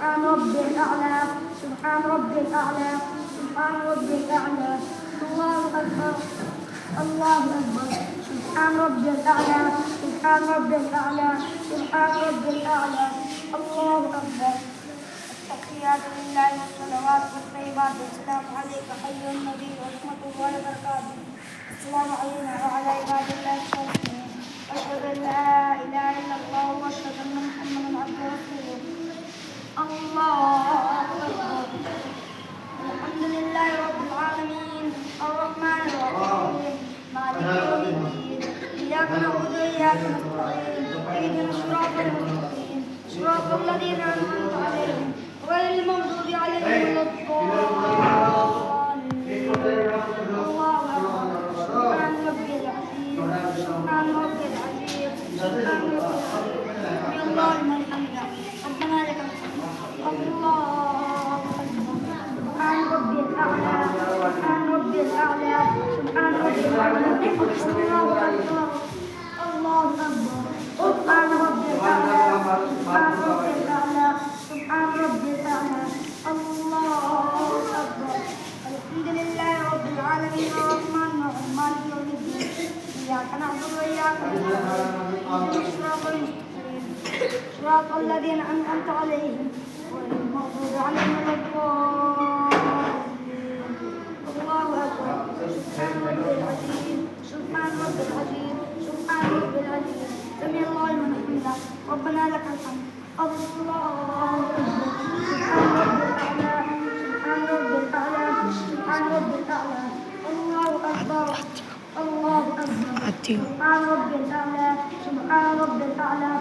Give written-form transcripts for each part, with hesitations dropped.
سبحان ربي الأعلى سبحان ربي الأعلى سبحان ربي الأعلى الله أكبر الله أكبر سبحان ربي الأعلى سبحان ربي الأعلى سبحان ربي الأعلى الله أكبر التحيات لله والصلوات والطيبات والسلام عليك أيها النبي ورحمة الله وبركاته السلام علينا وعلى عباد الله الصالحين أشهد أن لا إله إلا الله وأشهد أن محمدا عبده ورسوله الله أكبر الحمد لله رب العالمين الرحمن الرحيم مالك يوم الدين إياك نعبد وإياك نستعين اهدنا الصراط المستقيم صراط الذين أنعمت عليهم غير المغضوب عليهم ولا الضالين الله أكبر سبحان ربي العظيم سبحان ربي العظيم سبحان ربي العظيم سمع الله لمن حمده ربنا لك الحمد الله أكبر سبحان ربي الأعلى سبحان ربي الأعلى سبحان ربي الأعلى الله أكبر الله أكبر سبحان ربي الأعلى سبحان ربي الأعلى سبحان ربي الأعلى الله أكبر الحمد لله رب العالمين الرحمن الرحيم مالك يوم الدين إياك نعبد وإياك نستعين اهدنا الصراط المستقيم صراط الذين أنعمت عليهم غير المغضوب عليهم ولا الضالين الله أكبر سبحان ربي العظيم سبحان ربي العظيم سبحان ربي العظيم سمع الله لمن حمده ربنا لك الحمد الله أكبر سبحان ربي الأعلى سبحان ربي الأعلى سبحان ربي الأعلى الله أكبر الله أكبر سبحان ربي الأعلى سبحان ربي الأعلى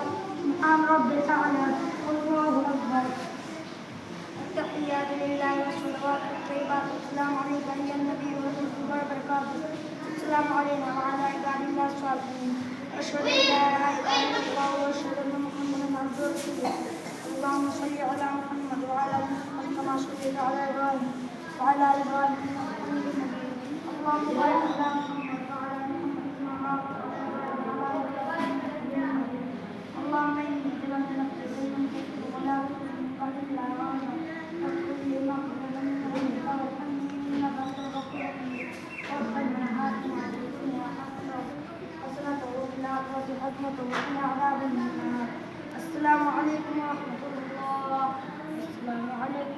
سبحان ربي الأعلى الله أكبر التحيات لله والصلوات والطيبات والسلام عليك أيها النبي ورحمة الله وبركاته السلام علينا وعلى عباد الله الصالحين أشهد أن لا إله إلا الله وأشهد أن محمدا عبده ورسوله اللهم صل على محمد وعلى آل محمد كما صليت على إبراهيم وعلى آل إبراهيم إنك حميد مجيد اللهم بارك على محمد وعلى آل محمد كما باركت على إبراهيم وعلى آل إبراهيم إنك حميد مجيد اللهم إني ظلمت نفسي ظلما كثيرا ولا أغفر من بعد إلا أنت فاغفر لي مغفرة من عندك وارحمني إنك أنت الغفور الرحيم واغفر لنا آتنا في الدنيا حسنة وفي الآخرة حسنة وقنا عذاب النار السلام عليكم ورحمة الله السلام عليكم